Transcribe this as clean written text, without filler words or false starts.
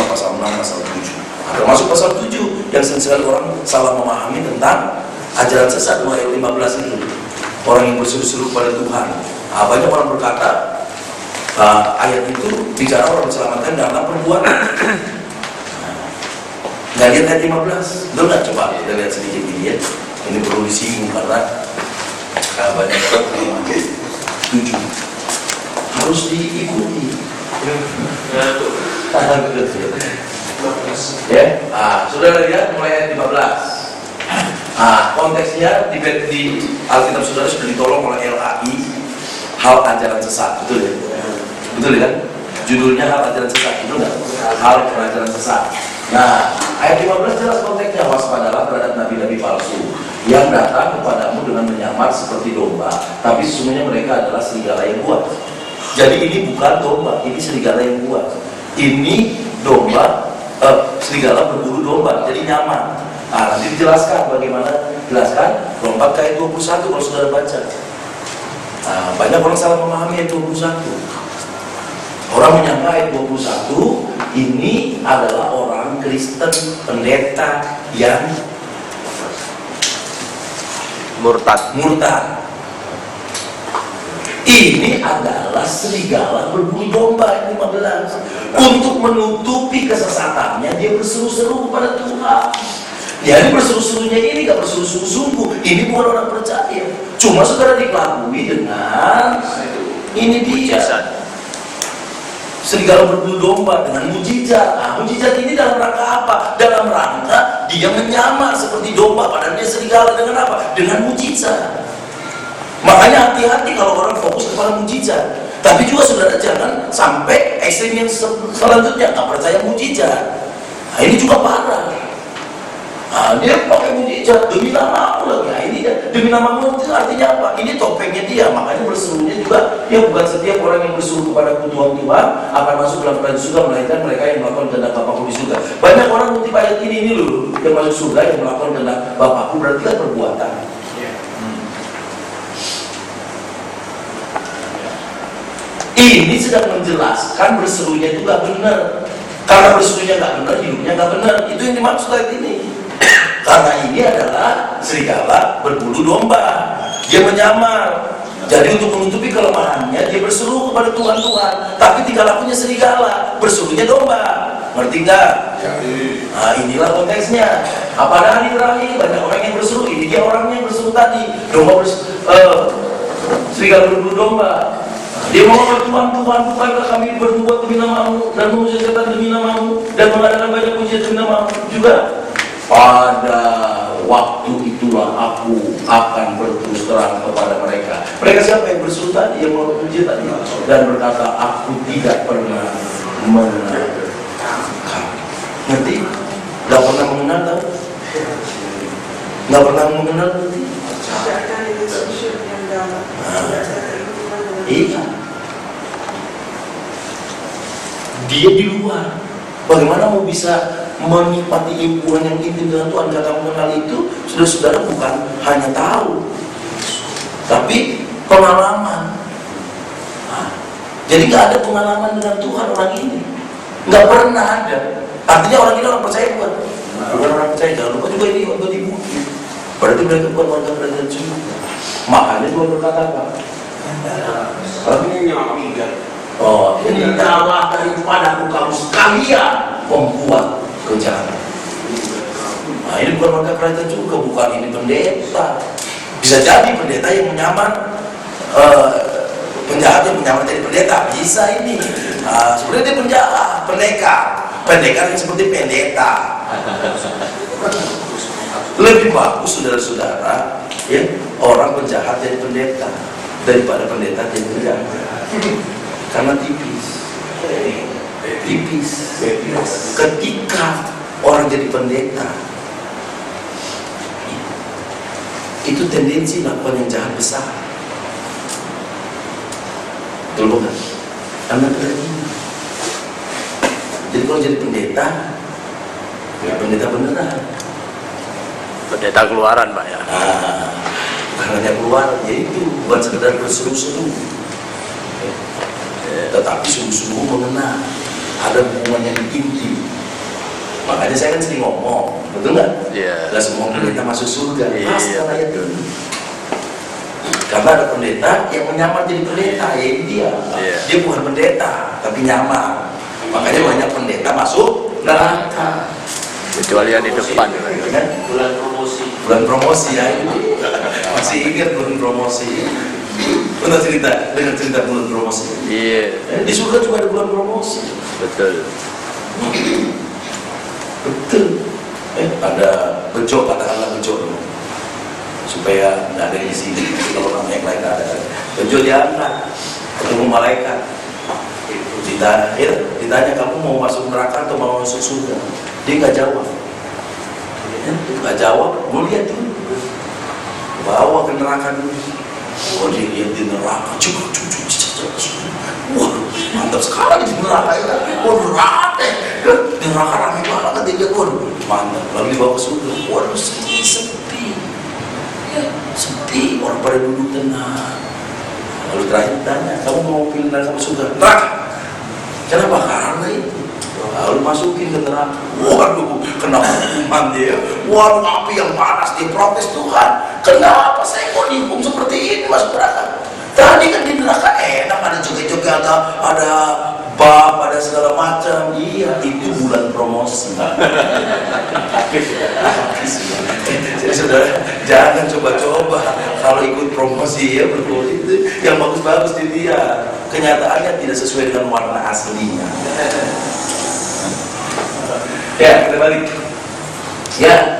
5, pasal 6, pasal 7. Termasuk pasal 7 yang sering orang salah memahami tentang ajaran sesat ayat 15 itu. Orang yang berseru-seru pada Tuhan. Banyak orang berkata ayat itu bicara orang diselamatkan dalam perbuatan. Nggak lihat ayat 15. Lo nggak coba kita lihat sedikit ini ya. Ini perlu disinggung karena banyak orang memakai 7 harus diikuti. Ya, saudara lihat mulai ayat 15. Konteksnya di Alkitab saudara sudah ditolong oleh LAI, hal ajaran sesat, betul ya? Betul ya kan? Judulnya hal ajaran sesat, betul nggak? Hal ajaran sesat. Nah, ayat 15 jelas konteksnya, waspadalah terhadap nabi-nabi palsu yang datang kepadamu dengan menyamar seperti domba, tapi sesungguhnya mereka adalah serigala yang buas. Jadi ini bukan domba, ini serigala yang buas. Ini domba, serigala berbulu domba, jadi nyamar. Nanti dijelaskan bagaimana, jelaskan lompat ke ayat 21 kalau saudara baca. Banyak orang salah memahami ayat 21. Orang menyangka ayat 21 ini adalah orang Kristen pendeta yang murtad. Ini adalah serigala berbulu domba ayat 15. Untuk menutupi kesesatannya dia berseru-seru kepada Tuhan. Jadi berseru-serunya ini gak berseru-seru sungguh. Ini bukan orang percaya. Cuma saudara dikelabui dengan ini dia serigala berbulu domba dengan mujizat. Mujizat ini dalam rangka apa? Dalam rangka dia menyamar seperti domba, padahal dia serigala. Dengan apa? Dengan mujizat. Makanya hati-hati kalau orang fokus kepada mujizat. Tapi juga saudara jangan sampai ekstrem yang selanjutnya nggak percaya mujizat. Ini juga parah. Dia pakai mujizat demi namamu lagi. Ini demi namamu itu artinya apa? Ini topengnya dia. Makanya berserunya juga ya bukan setiap orang yang berseru kepada Tuhan akan masuk dalam kerajaan surga, melainkan mereka yang melakukan kehendak Bapakku di surga. Banyak orang mengutip ayat ini loh, yang masuk surga yang melakukan kehendak Bapakku, berarti kan perbuatan. Ini sedang menjelaskan berserunya itu gak benar. Karena berserunya gak benar, hidupnya gak benar. Itu yang dimaksud ayat ini. Karena ini adalah serigala berbulu domba. Dia menyamar. Jadi untuk menutupi kelemahannya, dia berseru kepada Tuhan. Tapi tingkah lakunya serigala, berserunya domba. Ngerti nggak? Inilah konteksnya. Pada hari terakhir banyak orang yang berseru. Ini dia orangnya yang berseru tadi. Serigala berbulu domba. Dia mau Tuhan, bukankah kami berbuat demi namamu dan mengusir setan demi namamu dan mengadakan banyak mujizat demi namamu juga. Pada waktu itulah aku akan berterus terang kepada mereka. Mereka siapa yang berseru tadi, yang melakukan mujizat tadi dan berkata, aku tidak pernah mengenal kamu. Ngerti? Gak pernah mengenal kamu? Gak pernah mengenal berarti? Iya. Dia di luar. Bagaimana mau bisa menikmati hubungan yang intim dengan Tuhan? Kata mengenal itu, saudara-saudara bukan hanya tahu, tapi pengalaman. Jadi nggak ada pengalaman dengan Tuhan orang ini, nggak pernah ada. Artinya orang ini orang percaya bukan orang percaya. Jangan lupa juga ini waktu dibukti. Berarti mereka bukan warga kerajaan surga. Makanya Tuhan berkata apa? Ini nyalakan padaku kamu sekalian membuat kejahatan. Ini bukan warga kerajaan juga, bukan ini pendeta. Bisa jadi pendeta yang menyamar, penjahat yang menyamar jadi pendeta. Bisa ini. Sebenarnya dia penjahat, pendekar yang seperti pendeta. Lebih bagus saudara-saudara, ya, orang penjahat jadi pendeta daripada pendeta jadi penjahat. Karena tipis. Ketika orang jadi pendeta, itu tendensi melakukan yang jahat besar. Betul bukan? Karena ini. Jadi kalau jadi pendeta, ya pendeta beneran. Pendeta keluaran, Pak ya. Bukan hanya keluaran, yaitu bukan sekedar berseru-seru, tetapi sungguh-sungguh mengenal. ada hubungan yang intim. Makanya saya kan sering ngomong, betul nggak? Iya. Nggak semua pendeta masuk surga. Iya. Pasti ayat ini. Karena ada pendeta yang menyamar jadi pendeta, yaitu dia. Iya. Dia bukan pendeta, tapi nyamar. Makanya banyak pendeta masuk neraka. Kecuali yang di depan. Kan? Bulan promosi. Bulan promosi ya itu. Masih ingat bulan promosi? Pernah dengar cerita bulan promosi? Iya, Di surga juga ada bulan promosi. betul. Betul. Ada bejo, katakanlah bejo dong. Supaya nggak ada di sini. Kalau namanya yang lain ada. Bejo diangkat ketemu malaikat. Ditanya kamu mau masuk neraka atau mau masuk surga? Dia nggak jawab. Nggak jawab. Mau lihat dulu. Bawa ke neraka dulu. Oh, dia lihat di neraka. Waduh, mantap sekali di neraka ya. Waduh, rame. Di neraka rame banget dia. Waduh, mantap. Lalu dibawa ke surga. Waduh, sepi. Ya, sepi. Orang pada duduk tenang. Lalu terakhir tanya, kamu mau pilih neraka atau surga? Neraka. Kenapa? Karena itu. Lalu masukin ke neraka. Waduh, kenapa hukuman dia? Waduh, api yang panas, dia protes, Tuhan. Kenapa saya kok dihukum seperti ini masuk neraka? Tadi kan di neraka enak, ada joget-joget, ada bab, ada segala macam. Iya, itu bulan promosi. Jadi saudara, jangan coba-coba kalau ikut promosi ya, betul itu yang bagus-bagus dilihat. Kenyataannya tidak sesuai dengan warna aslinya. Ya, kita balik. Ya,